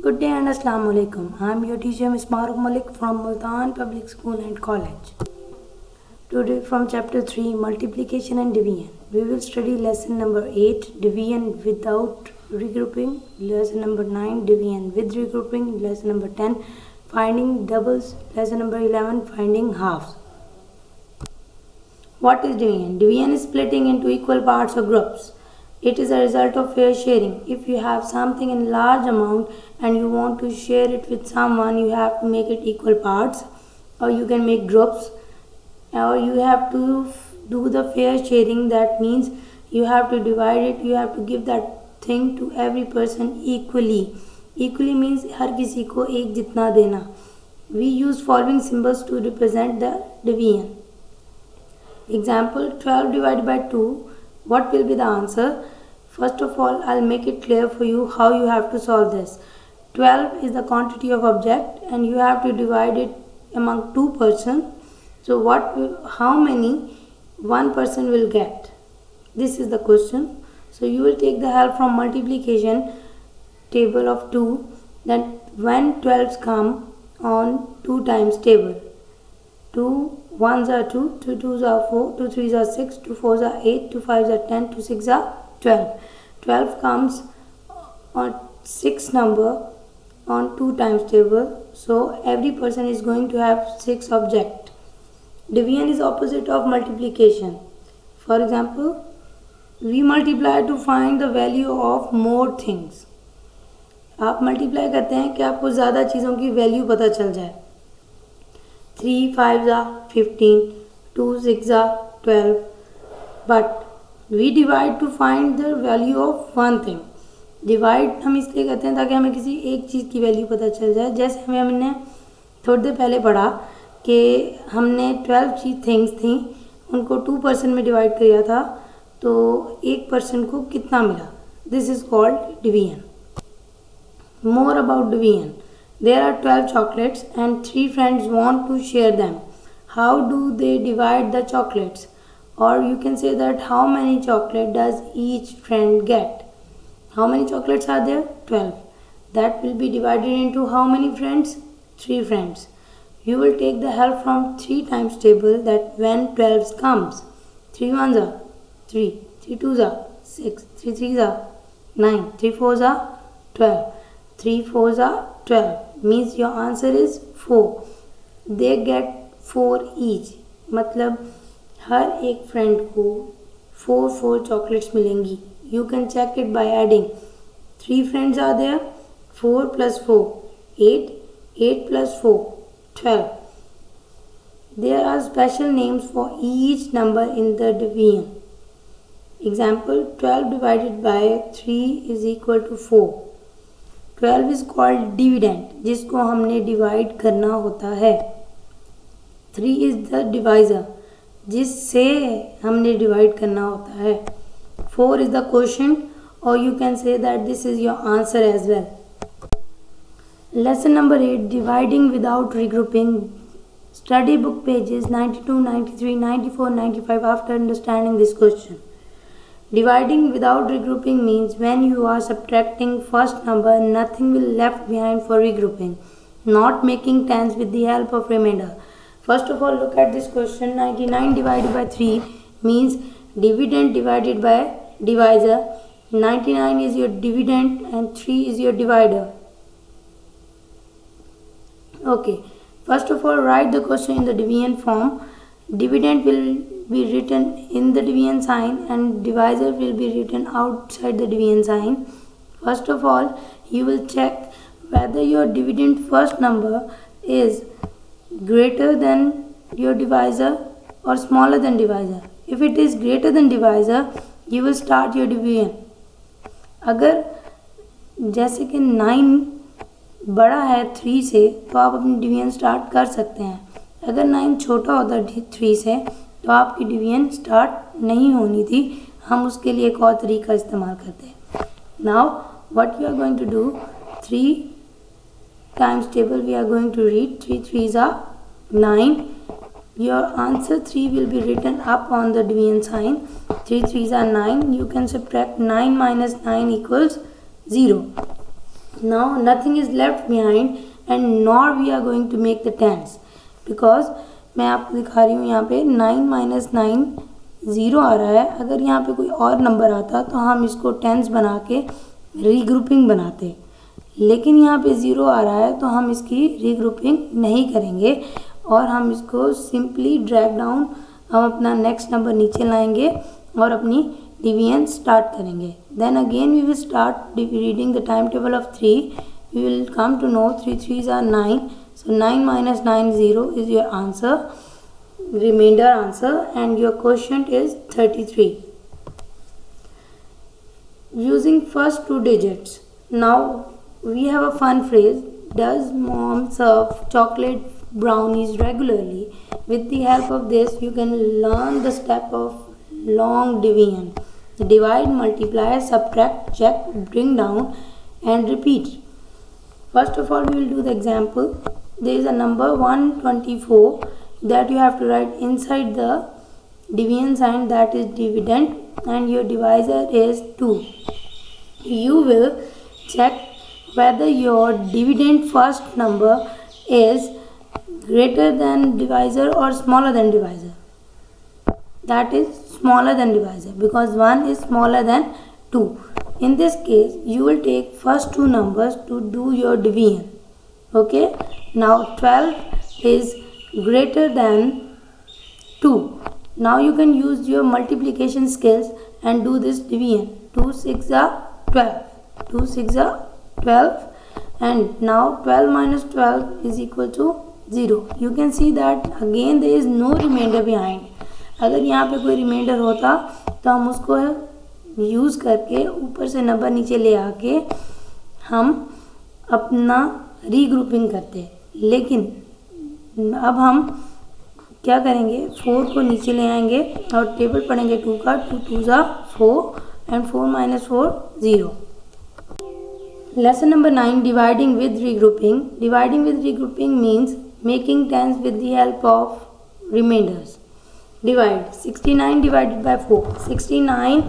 Good day and Assalamu alaikum. I am your teacher Ms. Maruf Malik from Multan Public School and College. Today from chapter 3 Multiplication and Division. We will study lesson number 8 Division without regrouping, lesson number 9 Division with regrouping, lesson number 10 Finding doubles, lesson number 11 Finding halves. What is division? Division is splitting into equal parts or groups. It is a result of fair sharing. If you have something in large amount and you want to share it with someone, you have to make it equal parts, or you can make groups, or you have to do the fair sharing. That means you have to divide it, you have to give that thing to every person equally. Equally means हर किसी को एक जितना देना. We use following symbols to represent the division. Example 12 divided by 2. What will be the answer? First of all, I'll make it clear for you how you have to solve this. 12 is the quantity of object and you have to divide it among two persons. So how many one person will get? This is the question. So you will take the help from multiplication table of 2. Then when 12s come on 2 times table, 2 1s are 2, 2 2s are 4, 2 3s are 6, 2 4s are 8, 2 5s are 10, 2 6 are 12. 12 comes on 6 number on 2 times table. So every person is going to have 6 object. Division is opposite of multiplication. For example, we multiply to find the value of more things. आप multiply करते हैं कि आपको ज़्यादा चीज़ों की value पता चल जाए. 3 5s are 15, 2 6s are 12, but we divide to find the value of one thing. Divide हम इसलिए करते हैं ताकि हमें किसी एक चीज़ की वैल्यू पता चल जाए. जैसे हमने थोड़ी देर पहले पढ़ा कि हमने 12 थिंग्स थी, उनको 2% में डिवाइड किया था, तो एक पर्सन को कितना मिला. This is called division. More about division. There are 12 chocolates and 3 friends want to share them. How do they divide the chocolates? Or you can say that how many chocolate does each friend get? How many chocolates are there? 12. That will be divided into how many friends? 3 friends. You will take the help from 3 times table, that when 12 comes, 3 1s are 3, 3 2s are 6, 3 3s are 9, 3 4s are 12. 3 4s are 12, means your answer is 4. They get 4 each, मतलब हर एक friend को 4 chocolates मिलेंगी. You can check it by adding. 3 friends are there, 4 plus 4 8, 8 plus 4 12. There are special names for each number in the division. Example 12 divided by 3 is equal to 4. 12 is called dividend, जिसको हमने divide करना होता है. 3 is the divisor, जिससे हमने divide करना होता है. 4 is the quotient, or you can say that this is your answer as well. Lesson number 8 Dividing without regrouping. Study book pages 92, 93, 94, 95 after understanding this question. Dividing without regrouping means when you are subtracting first number, nothing will left behind for regrouping. Not making tens with the help of remainder. First of all, look at this question. 99 divided by 3 means dividend divided by divisor. 99 is your dividend and 3 is your divider. Okay. First of all, write the question in the division form. Dividend will be written in the division sign and divisor will be written outside the division sign. First of all, you will check whether your dividend first number is greater than your divisor or smaller than divisor. If it is greater than divisor, you will start your division. अगर जैसे कि 9 बड़ा है 3 से, तो आप अपनी division start कर सकते हैं. अगर 9 छोटा होता 3 से, तो आपकी डिवीजन स्टार्ट नहीं होनी थी. हम उसके लिए एक और तरीका इस्तेमाल करते हैं. Now what you are going to do, 3 times table we are going to read. 3 3s are 9. Your answer 3 will be written up on the division sign. 3 3s are 9. You can subtract 9 minus 9 equals 0. Now nothing is left behind and nor we are going to make the tens, because मैं आपको दिखा रही हूँ यहाँ पे 9 minus 9 zero आ रहा है. अगर यहाँ पे कोई और नंबर आता तो हम इसको टेंस बना के रीग्रुपिंग बनाते, लेकिन यहाँ पे ज़ीरो आ रहा है तो हम इसकी रीग्रुपिंग नहीं करेंगे और हम इसको सिंपली ड्रैग डाउन, हम अपना नेक्स्ट नंबर नीचे लाएंगे और अपनी डिवीजन स्टार्ट करेंगे. Then again we will start reading the time table of 3. We will come to know 3 3s are 9. So 9 minus 9 0 is your answer, remainder answer, and your quotient is 33. Using first two digits. Now we have a fun phrase. Does mom serve chocolate brownies regularly? With the help of this you can learn the step of long division. Divide, multiply, subtract, check, bring down and repeat. First of all we will do the example. There is a number 124 that you have to write inside the division sign, that is dividend, and your divisor is 2. You will check whether your dividend first number is greater than divisor or smaller than divisor. That is smaller than divisor, because 1 is smaller than 2. In this case you will take first two numbers to do your division. Okay, now 12 is greater than 2. Now you can use your multiplication skills and do this division. 2 6 are 12, 2 6 are 12, and now 12 minus 12 is equal to 0. You can see that again there is no remainder behind. अगर यहाँ पे कोई reminder होता तो हम उसको use करके ऊपर से नंबर नीचे ले आके हम अपना रीग्रुपिंग करते, लेकिन अब हम क्या करेंगे, 4 को नीचे ले आएंगे और टेबल पढ़ेंगे 2 का. 2 2s are 4 and 4 minus 4 0. Lesson number 9, dividing with regrouping. Dividing with regrouping means making tens with the help of remainders. Divide 69 divided by 4. 69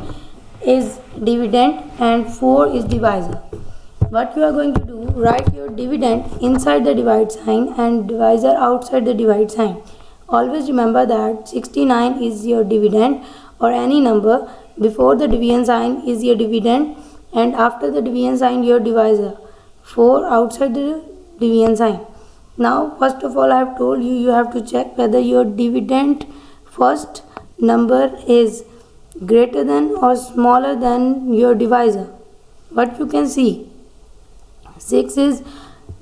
is dividend and 4 is divisor. What you are going to do, write your dividend inside the divide sign and divisor outside the divide sign. Always remember that 69 is your dividend, or any number before the division sign is your dividend and after the division sign your divisor. 4 outside the division sign. Now first of all I have told you, you have to check whether your dividend first number is greater than or smaller than your divisor. What you can see, 6 is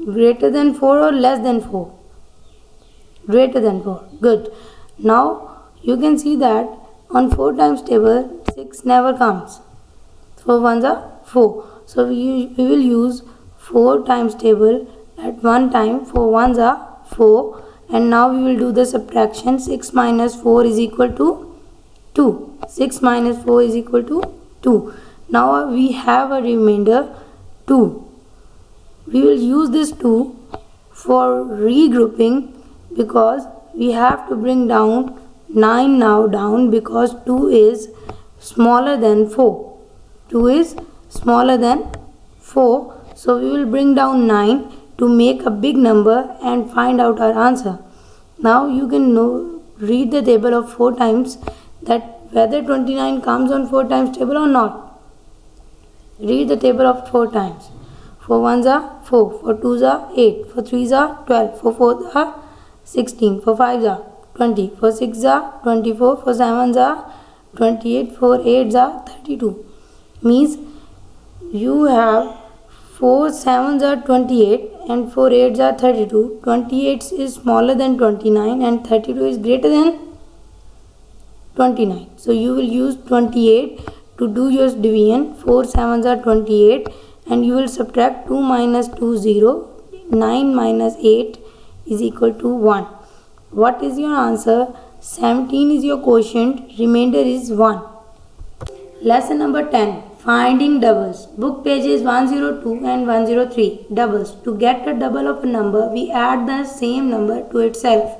greater than 4 or less than 4? Greater than 4. Good. Now you can see that on 4 times table 6 never comes. 4 ones are 4. So we will use 4 times table at one time. 4 ones are 4, and now we will do the subtraction. 6 minus 4 is equal to 2. 6 minus 4 is equal to 2. Now we have a remainder 2. We will use this 2 for regrouping, because we have to bring down 9 now down, because 2 is smaller than 4. 2 is smaller than 4. So we will bring down 9 to make a big number and find out our answer. Now you can read the table of 4 times that whether 29 comes on 4 times table or not. Read the table of 4 times. 4 ones are 4, 4 twos are 8, 4 threes are 12, 4 fours are 16, 4 fives are 20, 4 sixes are 24, 4 sevens are 28, 4 eights are 32. Means you have 4 sevens are 28 and 4 eights are 32. 28 is smaller than 29 and 32 is greater than 29. So you will use 28 to do your division. 4 sevens are 28 and you will subtract 2 minus 2 0. 9 minus 8 is equal to 1. What is your answer? 17 is your quotient. Remainder is 1. Lesson number 10. Finding doubles. Book pages 102 and 103. Doubles. To get a double of a number, we add the same number to itself.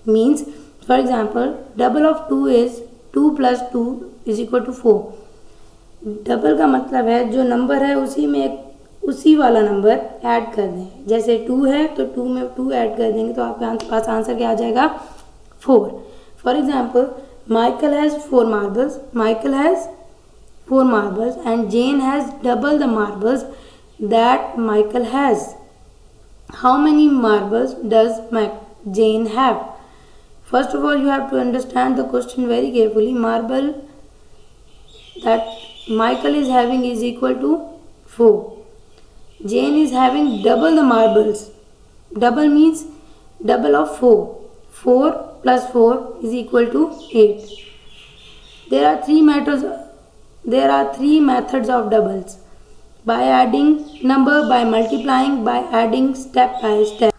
Means, for example, double of 2 is 2 plus 2 is equal to 4. Double का मतलब है जो number है उसी में एक उसी वाला नंबर ऐड कर दें। जैसे 2 है तो 2 में 2 ऐड कर देंगे तो आपके पास आंसर क्या आ जाएगा 4। For example Michael has 4 marbles, Michael has 4 marbles and Jane has double the marbles that Michael has. How many marbles does Jane have? First of all, you have to understand the question very carefully. Marble that Michael is having is equal to 4. Jane is having double the marbles. Double means double of 4. 4 plus 4 is equal to 8. There are three methods of doubles: by adding number, by multiplying, by adding step by step.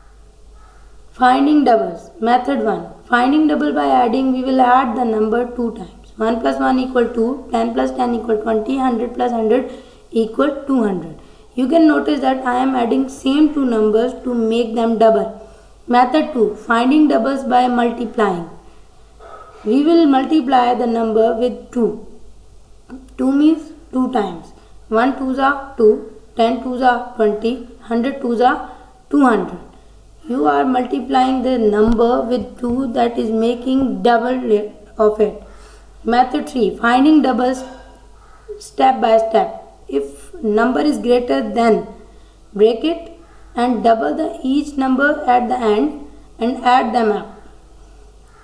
Finding doubles. Method 1. Finding double by adding, we will add the number 2 times. 1 plus 1 equal 2, 10 plus 10 equal 20, 100 plus 100 equal 200. You can notice that I am adding same two numbers to make them double. Method 2. Finding doubles by multiplying. We will multiply the number with 2. 2 means 2 times. 1 2s are 2, 10 2s are 20, 100 2s are 200. You are multiplying the number with 2, that is making double of it. Method 3. Finding doubles step by step. If number is greater than, break it and double each number at the end and add them up.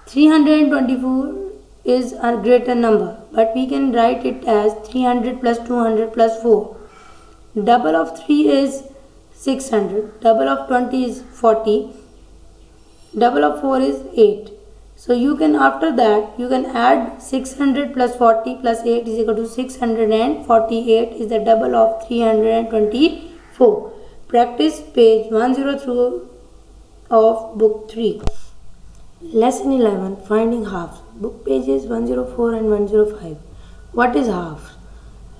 324 is a greater number, but we can write it as 300 plus 200 plus 4. Double of 3 is 600, double of 20 is 40, double of 4 is 8. So you can, after that you can add 600 plus 40 plus 8 is equal to 648 is the double of 324. Practice page 103 of book 3. Lesson 11. Finding halves. Book pages 104 and 105. What is half?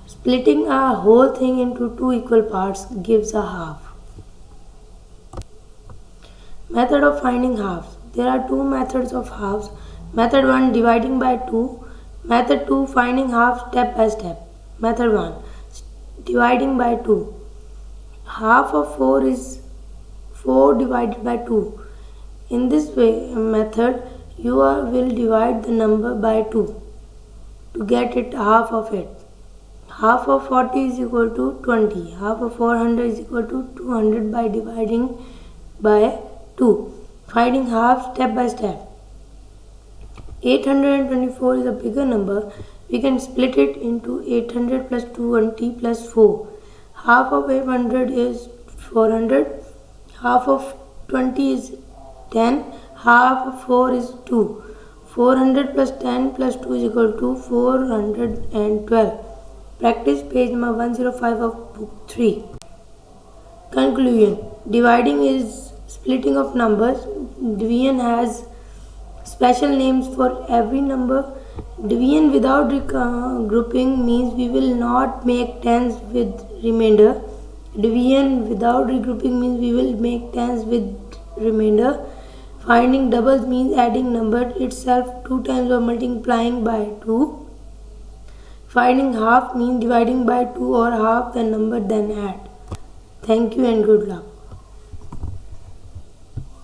Splitting a whole thing into 2 equal parts gives a half. Method of finding halves. There are 2 methods of halves. Method 1. Dividing by 2. Method 2. Finding half step by step. Method 1. Dividing by 2. Half of 4 is 4 divided by 2. In this method, you will divide the number by 2 to get it half of it. Half of 40 is equal to 20. Half of 400 is equal to 200 by dividing by 2. Finding half step by step. 824 is a bigger number. We can split it into 800 plus 220 plus 4. Half of 800 is 400. Half of 20 is 10, half of 4 is 2. 400 plus 10 plus 2 is equal to 412. Practice page number 105 of book 3. Conclusion. Dividing is splitting of numbers. Division has special names for every number. Division without grouping means we will not make tens with remainder. Division without regrouping means we will make tens with remainder. Finding doubles means adding number itself 2 times or multiplying by 2. Finding half means dividing by 2 or half the number then add. Thank you and good luck.